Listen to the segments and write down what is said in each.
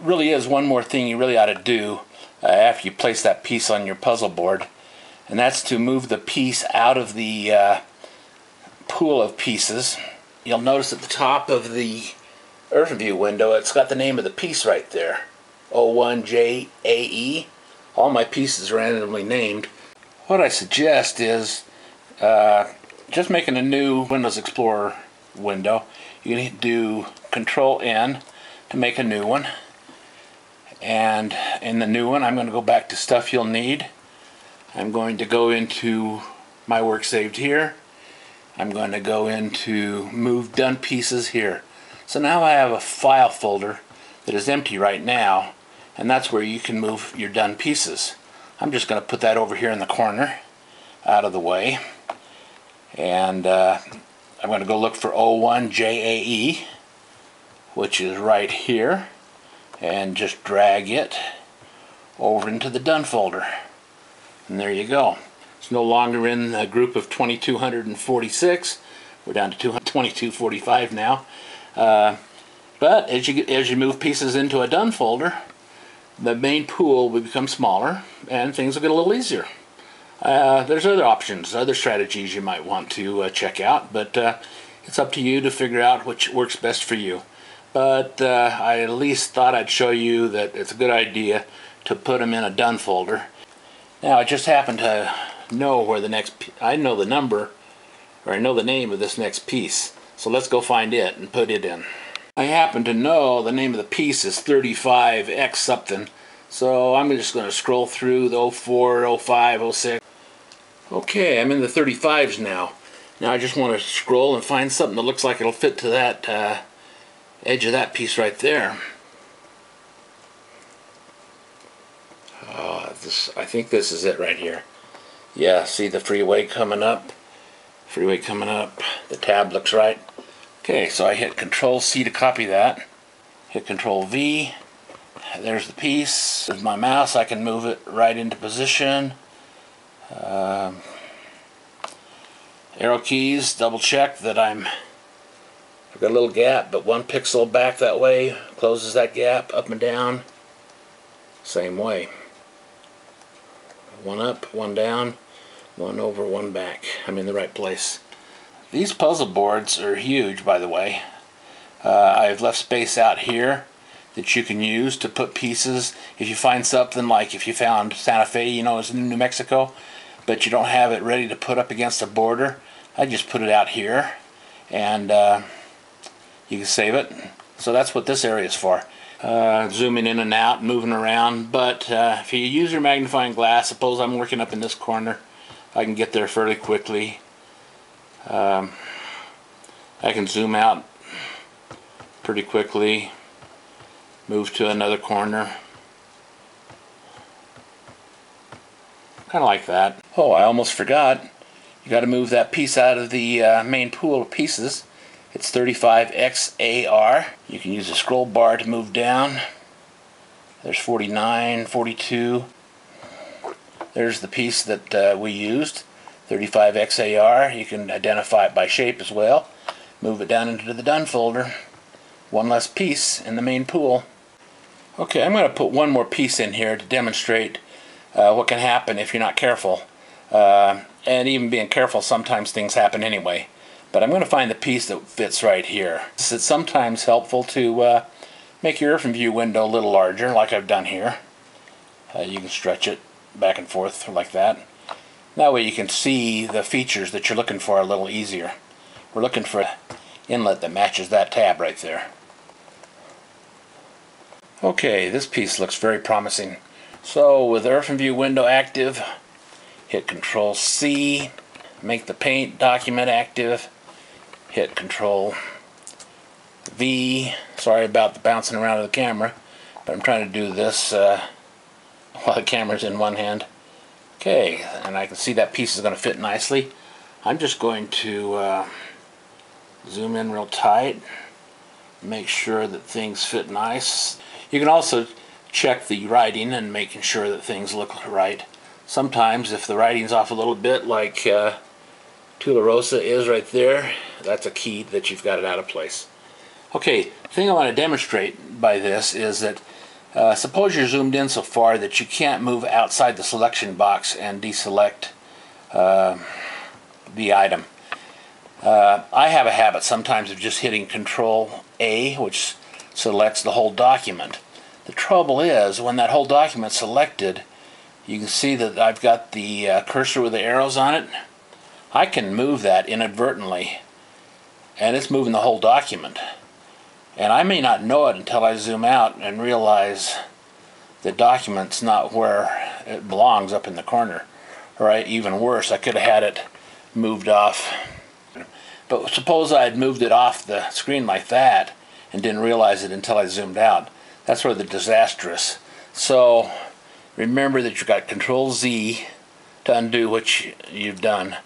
really is one more thing you really ought to do after you place that piece on your puzzle board, and that's to move the piece out of the pool of pieces. You'll notice at the top of the Earthenview window it's got the name of the piece right there, O1JAE. All my pieces are randomly named. What I suggest is just making a new Windows Explorer window. You can do Control-N to make a new one, and in the new one I'm going to go back to Stuff You'll Need. I'm going to go into My Work Saved here. I'm going to go into Move Done Pieces here. So now I have a file folder that is empty right now, and that's where you can move your done pieces. I'm just going to put that over here in the corner out of the way, and I'm going to go look for O1JAE, which is right here, and just drag it over into the done folder, and there you go. It's no longer in the group of 2246. We're down to 2245 now. But as you move pieces into a done folder, the main pool will become smaller and things will get a little easier. There's other options, other strategies you might want to check out, but it's up to you to figure out which works best for you. But I at least thought I'd show you that it's a good idea to put them in a done folder. Now I just happen to know where the next, I know the number, or I know the name of this next piece. So let's go find it and put it in. I happen to know the name of the piece is 35X something. So I'm just going to scroll through the 04, 05, 06. Okay, I'm in the 35s now. Now I just want to scroll and find something that looks like it'll fit to that edge of that piece right there. I think this is it right here. Yeah, see the freeway coming up? Freeway coming up. The tab looks right. Okay, so I hit Control-C to copy that. Hit Control-V. There's the piece. With my mouse I can move it right into position. Arrow keys, double check that I've got a little gap, but 1 pixel back that way closes that gap, up and down. Same way. 1 up, 1 down, 1 over, 1 back. I'm in the right place. These puzzle boards are huge, by the way. I've left space out here that you can use to put pieces. If you find something like if you found Santa Fe, you know, it's in New Mexico, but you don't have it ready to put up against a border, I just put it out here, and you can save it. So that's what this area is for. Zooming in and out, moving around, but if you use your magnifying glass, suppose I'm working up in this corner, I can get there fairly quickly. I can zoom out pretty quickly, move to another corner, kind of like that. Oh, I almost forgot, you got to move that piece out of the main pool of pieces. It's 35XAR. You can use the scroll bar to move down. There's 49, 42. There's the piece that we used, 35XAR. You can identify it by shape as well. Move it down into the done folder. One less piece in the main pool. Okay, I'm going to put one more piece in here to demonstrate what can happen if you're not careful. And even being careful, sometimes things happen anyway. But I'm going to find the piece that fits right here. It's sometimes helpful to make your Earthenview window a little larger, like I've done here. You can stretch it back and forth like that. That way you can see the features that you're looking for a little easier. We're looking for an inlet that matches that tab right there. Okay, this piece looks very promising. So with Earthenview window active, hit Control-C, make the paint document active, hit Control-V. Sorry about the bouncing around of the camera, but I'm trying to do this while the camera's in one hand. Okay, and I can see that piece is going to fit nicely. I'm just going to zoom in real tight, make sure that things fit nice. You can also check the writing and making sure that things look right. Sometimes if the writing's off a little bit, like Tularosa is right there, that's a key that you've got it out of place. Okay, the thing I want to demonstrate by this is that Suppose you're zoomed in so far that you can't move outside the selection box and deselect the item. I have a habit sometimes of just hitting Control A, which selects the whole document. The trouble is, when that whole document's selected, you can see that I've got the cursor with the arrows on it. I can move that inadvertently, and it's moving the whole document. And I may not know it until I zoom out and realize the document's not where it belongs, up in the corner. Or even worse, I could have had it moved off. But suppose I had moved it off the screen like that and didn't realize it until I zoomed out. That's where the disastrous. So remember that you've got Control Z to undo what you've done.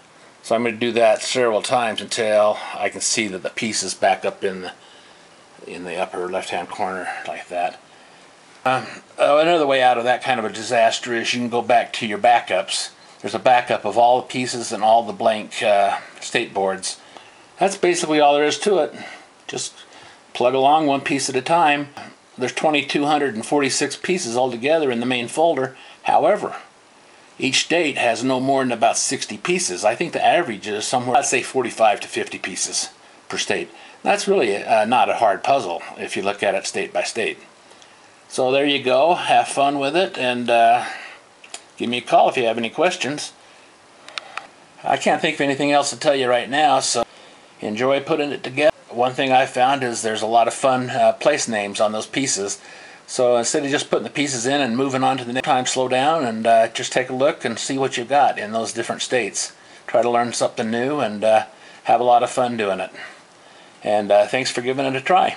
So I'm going to do that several times until I can see that the piece is back up in the upper left-hand corner like that. Another way out of that kind of a disaster is you can go back to your backups. There's a backup of all the pieces and all the blank state boards. That's basically all there is to it. Just plug along one piece at a time. There's 2,246 pieces altogether in the main folder. However, each state has no more than about 60 pieces. I think the average is somewhere, I'd say 45 to 50 pieces per state. That's really not a hard puzzle if you look at it state by state. So there you go. Have fun with it, and give me a call if you have any questions. I can't think of anything else to tell you right now, so enjoy putting it together. One thing I found is there's a lot of fun place names on those pieces. So instead of just putting the pieces in and moving on to the next time, slow down and just take a look and see what you've got in those different states. Try to learn something new and have a lot of fun doing it. And thanks for giving it a try.